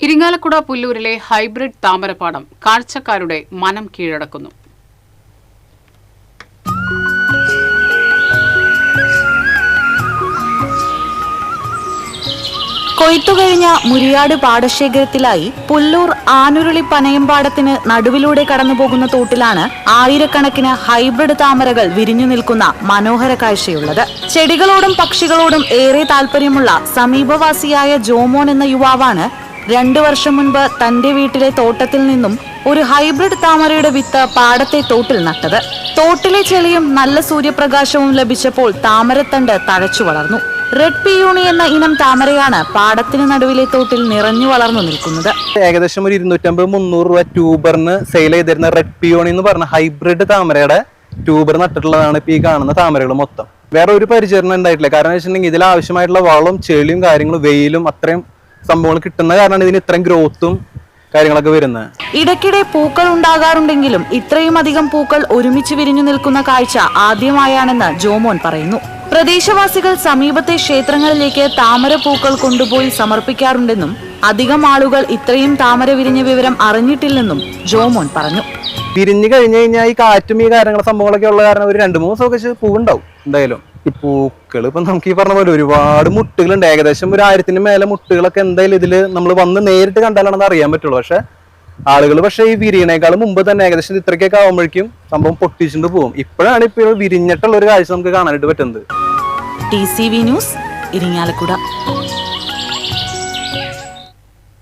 Irinjalakuda പുല്ലൂരിലെ hybrid Thamarappadam കാഴ്ചക്കാരുടെ മനം കീഴടക്കുന്നു. കൊയ്ത്തുകഴിഞ്ഞ മുരിയാട് പാടശേഖരത്തിലായി പുല്ലൂർ ആനുരുളി പനയമ്പാടത്തിന് നടുവിലൂടെ കടന്നുപോകുന്ന തോട്ടിലാണ് ആയിരക്കണക്കിന് ഹൈബ്രിഡ് താമരകൾ വിരിഞ്ഞു നിൽക്കുന്ന മനോഹര കാഴ്ചയുള്ളത്. ചെടികളോടും പക്ഷികളോടും ഏറെ താല്പര്യമുള്ള സമീപവാസിയായ ജോമോൻ എന്ന യുവാവാണ് 2 വർഷം മുൻപ് തന്റെ വീട്ടിലെ തോട്ടത്തിൽ നിന്നും ഒരു ഹൈബ്രിഡ് താമരയുടെ വിത്ത് പാടത്തെ തോട്ടിൽ നട്ടത്. തോട്ടിലെ ചെളിയും നല്ല സൂര്യപ്രകാശവും ലഭിച്ചപ്പോൾ താമരത്തണ്ട് തഴച്ചു വളർന്നു. റെഡ് പിയൂണി എന്ന ഇനം താമരയാണ് പാടത്തിന് നടുവിലെ തോട്ടിൽ നിറഞ്ഞു വളർന്നു നിൽക്കുന്നത്. ഏകദേശം ഒരു 250-300 രൂപ ട്യൂബറിന് സെയിൽ ചെയ്തിരുന്ന റെഡ് പിയോണി എന്ന് പറഞ്ഞ ഹൈബ്രിഡ് താമരയുടെ ട്യൂബർ നട്ടിട്ടുള്ളതാണ് ഇപ്പൊ ഈ കാണുന്ന താമരകൾ മൊത്തം. വേറെ ഒരു പരിചരണം ഉണ്ടായിട്ടില്ല. കാരണം വെച്ചിട്ടുണ്ടെങ്കിൽ ഇതിൽ ആവശ്യമായിട്ടുള്ള വളവും ചെളിയും കാര്യങ്ങളും വെയിലും അത്രയും സംഭവങ്ങൾ കിട്ടുന്ന കാരണമാണ് ഇതിന് ഇത്രയും ഗ്രോത്തും കാര്യങ്ങളൊക്കെ വരുന്നത്. ഇടയ്ക്കിടെ പൂക്കൾ ഉണ്ടാകാറുണ്ടെങ്കിലും ഇത്രയും അധികം പൂക്കൾ ഒരുമിച്ച് വിരിഞ്ഞു നിൽക്കുന്ന കാഴ്ച ആദ്യമായാണെന്ന് ജോമോൻ പറയുന്നു. പ്രദേശവാസികൾ സമീപത്തെ ക്ഷേത്രങ്ങളിലേക്ക് താമര പൂക്കൾ കൊണ്ടുപോയി സമർപ്പിക്കാറുണ്ടെന്നും അധികം ആളുകൾ ഇത്രയും താമര വിരിഞ്ഞ വിവരം അറിഞ്ഞിട്ടില്ലെന്നും ജോമോൻ പറഞ്ഞു. വിരിഞ്ഞു കഴിഞ്ഞു കഴിഞ്ഞാൽ ഈ കാറ്റും ഈ കാര്യങ്ങളും സംഭവങ്ങളൊക്കെ ഉള്ള കാരണം ഒരു 2-3 ദിവസമൊക്കെ പൂവുണ്ടാവും എന്തായാലും. ഈ പൂക്കൾ ഇപ്പൊ നമുക്ക് ഈ പറഞ്ഞ പോലെ ഒരുപാട് മുട്ടുകളുണ്ട്. ഏകദേശം ഒരു 1000-ന് മേലെ മുട്ടുകളൊക്കെ എന്തായാലും ഇതില് നമ്മൾ വന്ന് നേരിട്ട് കണ്ടാലാണെന്ന് അറിയാൻ പറ്റുള്ളൂ. പക്ഷെ ഈ വിരിയണേക്കാളും മുമ്പ് തന്നെ ഏകദേശം ഇത്രയ്ക്കൊക്കെ ആവുമ്പോഴേക്കും സംഭവം പൊട്ടിച്ചിട്ട് പോകും. ഇപ്പോഴാണ് ഇപ്പൊ വിരിഞ്ഞിട്ടുള്ള ഒരു കാഴ്ച നമുക്ക് കാണാനായിട്ട് പറ്റുന്നത്. TCV news, Irinjalakuda.